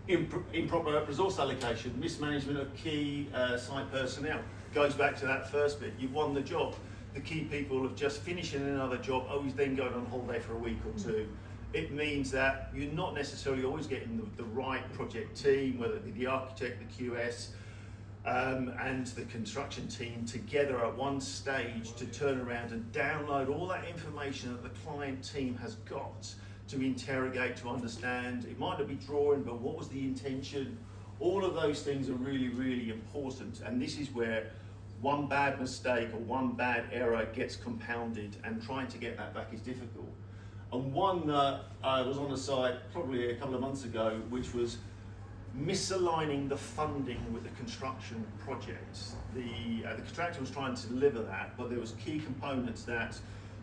Improper resource allocation, mismanagement of key site personnel. Goes back to that first bit. You've won the job. The key people have just finishing another job, always then going on holiday for a week or two. It means that you're not necessarily always getting the right project team, whether it be the architect, the QS, and the construction team together at one stage to turn around and download all that information that the client team has got to interrogate, to understand. It might not be drawing, but what was the intention? All of those things are really, really important. And this is where one bad mistake or one bad error gets compounded, and trying to get that back is difficult. And one that I was on the site probably a couple of months ago, which was misaligning the funding with the construction projects. The contractor was trying to deliver that, but there was key components that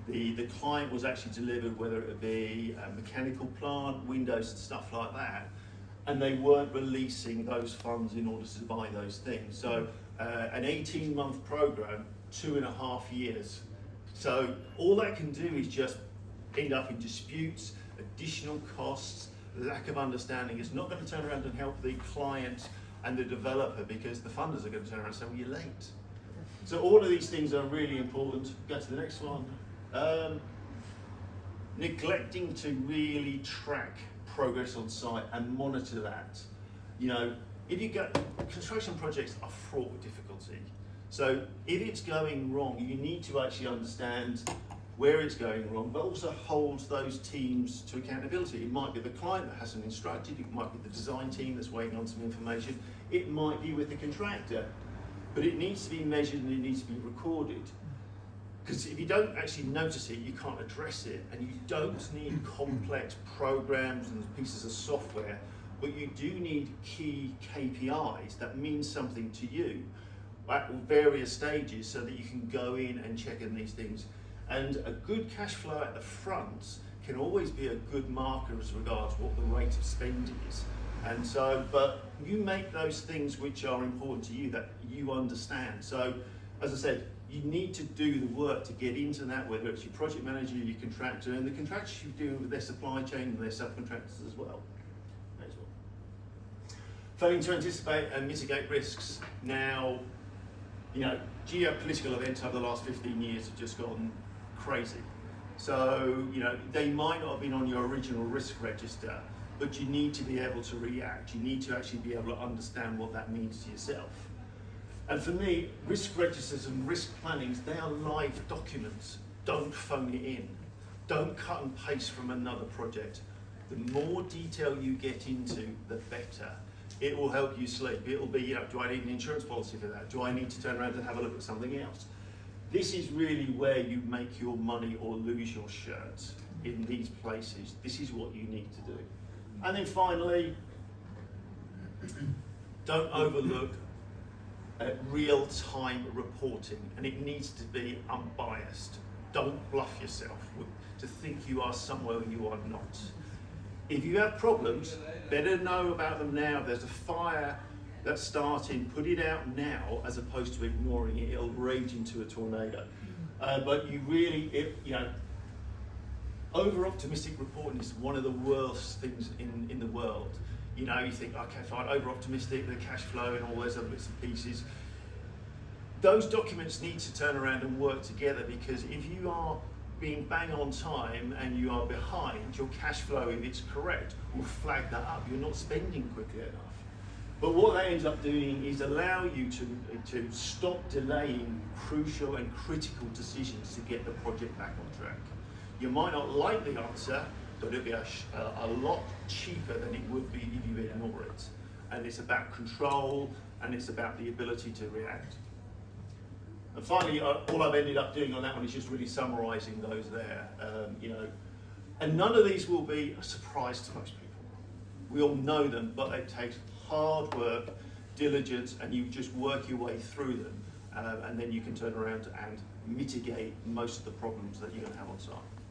the client was actually delivered, whether it be a mechanical plant, windows and stuff like that, and they weren't releasing those funds in order to buy those things. So an 18-month program, 2.5 years. So all that can do is just end up in disputes, additional costs, lack of understanding. It's not going to turn around and help the client and the developer, because the funders are going to turn around and say, well, you're late. So all of these things are really important. Go to the next one. Neglecting to really track progress on site and monitor that. You know, if you get construction projects are fraught with difficulty. So if it's going wrong, you need to actually understand where it's going wrong, but also hold those teams to accountability. It might be the client that hasn't instructed, it might be the design team that's waiting on some information, it might be with the contractor, but it needs to be measured and it needs to be recorded. Because if you don't actually notice it, you can't address it, and you don't need complex programs and pieces of software, but you do need key KPIs that mean something to you at various stages, so that you can go in and check in these things. And a good cash flow at the front can always be a good marker as regards what the rate of spend is. And so, but you make those things which are important to you, that you understand. So, as I said, you need to do the work to get into that, whether it's your project manager, your contractor, and the contractors should do with their supply chain and their subcontractors as well. Next one. Failing to anticipate and mitigate risks. Now, you know, geopolitical events over the last 15 years have just gone crazy. So, you know, they might not have been on your original risk register, but you need to be able to react. You need to actually be able to understand what that means to yourself. And for me, risk registers and risk plannings, they are live documents. Don't phone it in. Don't cut and paste from another project. The more detail you get into, the better. It will help you sleep. It will be, you know, do I need an insurance policy for that? Do I need to turn around and have a look at something else? This is really where you make your money or lose your shirt, in these places. This is what you need to do. And then finally, don't overlook real-time reporting, and it needs to be unbiased. Don't bluff yourself to think you are somewhere you are not. If you have problems, better know about them now. If there's a fire that's starting, put it out now, as opposed to ignoring it. It'll rage into a tornado. But you really, you know, over-optimistic reporting is one of the worst things in the world. You know, you think, okay, fine, over-optimistic, the cash flow and all those other bits and pieces. Those documents need to turn around and work together, because if you are being bang on time and you are behind, your cash flow, if it's correct, will flag that up. You're not spending quickly enough. But what that ends up doing is allow you to stop delaying crucial and critical decisions to get the project back on track. You might not like the answer, but it'll be a lot cheaper than it would be if you ignore it. And it's about control, and it's about the ability to react. And finally, all I've ended up doing on that one is just really summarising those there. You know, and none of these will be a surprise to most people. We all know them, but it takes hard work, diligence, and you just work your way through them, and then you can turn around and mitigate most of the problems that you're going to have on site.